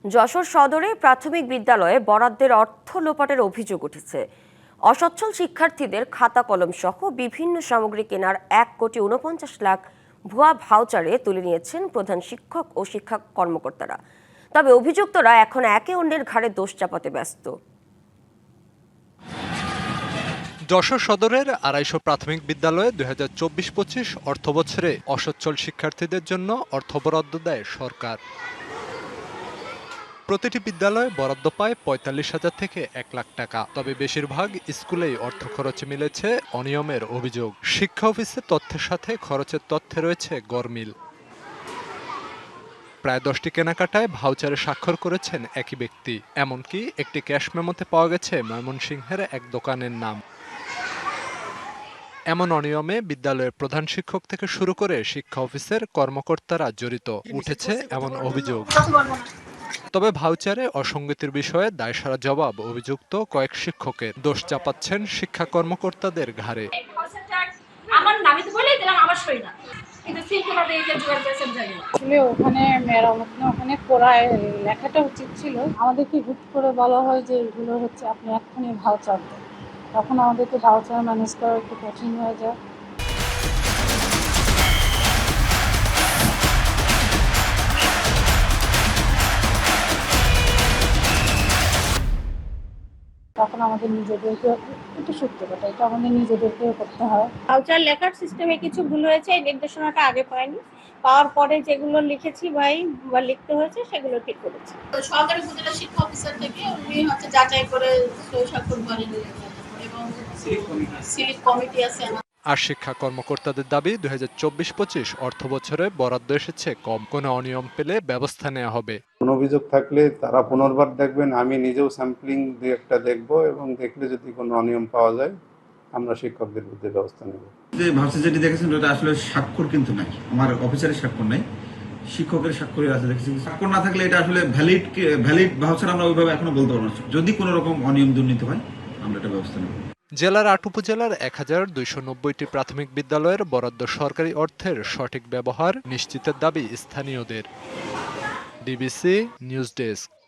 যশোর সদরে প্রাথমিক বিদ্যালয়ে বরাদ্দের অর্থ লোপাটের অভিযোগ উঠেছে। অসচ্ছল শিক্ষার্থীদের খাতা কলম সহ বিভিন্ন সামগ্রী কেনার 1,49,00,000 ভুয়া ভাউচারে তুলে নিয়েছেন প্রধান শিক্ষক ও শিক্ষা কর্মকর্তারা। তবে অভিযুক্তরা এখন একে অন্যের ঘাড়ে দোষ চাপাতে ব্যস্ত। যশোর সদরের 250 প্রাথমিক বিদ্যালয়ে 2024-25 অর্থবছরে অসচ্ছল শিক্ষার্থীদের জন্য অর্থ বরাদ্দ দেয় সরকার। প্রতিটি বিদ্যালয়ে বরাদ্দ পায় 45,000 থেকে 1 লাখ টাকা। তবে বেশিরভাগ স্কুলেই অর্থ খরচে মিলেছে অনিয়মের অভিযোগ। শিক্ষা অফিসের তথ্যের সাথে খরচের তথ্যে রয়েছে গরমিল। প্রায় 10টি কেনাকাটায় ভাউচারে স্বাক্ষর করেছেন একই ব্যক্তি। এমনকি একটি ক্যাশ মেমোতে পাওয়া গেছে ময়মনসিংহের এক দোকানের নাম। এমন অনিয়মে বিদ্যালয়ের প্রধান শিক্ষক থেকে শুরু করে শিক্ষা অফিসের কর্মকর্তারা জড়িত। উঠেছে এমন অভিযোগ। তবে ভাউচারে অসঙ্গতির বিষয়ে দায়সারা জবাব অভিযুক্ত কয়েক শিক্ষকের। দোষ চাপাচ্ছেন শিক্ষা কর্মকর্তাদের ঘাড়ে। আসলে ওখানে মেরামত না, ওখানে করায় লেখাটা উচিত ছিল। আমাদেরকে হুট করে বলা হয় যে এগুলো হচ্ছে আপনি এক্ষুনি ভাউচার দেন, তখন আমাদেরকে ভাউচার ম্যানেজ করা একটু কঠিন হয়ে যায়। তখন আমাদের নিজেদেরকে একটু সত্যি কথা, এটা আমাদের নিজেদেরকেও করতে হয়। ভাউচার লেখার সিস্টেমে কিছু ভুল হয়েছে, এই নির্দেশনাটা আগে পাইনি, পাওয়ার পরে যেগুলো লিখেছি বা লিখতে হয়েছে সেগুলো ঠিক করেছি। সহকারী উপজেলা শিক্ষা অফিসার থেকে উনি হচ্ছে যাচাই করে সই স্বাক্ষর করেন এবং সিলেক্ট কমিটি আছে। আর শিক্ষা কর্মকর্তাদের দাবি 2024-25 অর্থবছরে বরাদ্দ এসেছে কম। কোনো অনিয়ম পেলে ব্যবস্থা নেওয়া হবে। কোনো অভিযোগ থাকলে তারা পুনর্বার দেখবেন, আমি নিজেও স্যাম্পলিং দিয়ে একটা দেখব এবং দেখলে যদি কোনো অনিয়ম পাওয়া যায় আমরা শিক্ষকদের বিরুদ্ধে ব্যবস্থা নেব। যে ভার্সিটি যেটি দেখেছেন ওটা আসলে স্বাক্ষর কিন্তু নাই, আমার অফিসারের স্বাক্ষর নাই, শিক্ষকের স্বাক্ষরই আছে দেখেছি। স্বাক্ষর না থাকলে এটা আসলে ভ্যালিড ভাউচার আমরা ওইভাবে এখনো বলতে পারবো না। যদি কোনো রকম অনিয়ম দুর্নীতি হয় আমরা এটা ব্যবস্থা নেব। জেলার 8 উপজেলার 1290টি প্রাথমিক বিদ্যালয়ের বরাদ্দ সরকারি অর্থের সঠিক ব্যবহার নিশ্চিতের দাবি স্থানীয়দের। DBC news desk.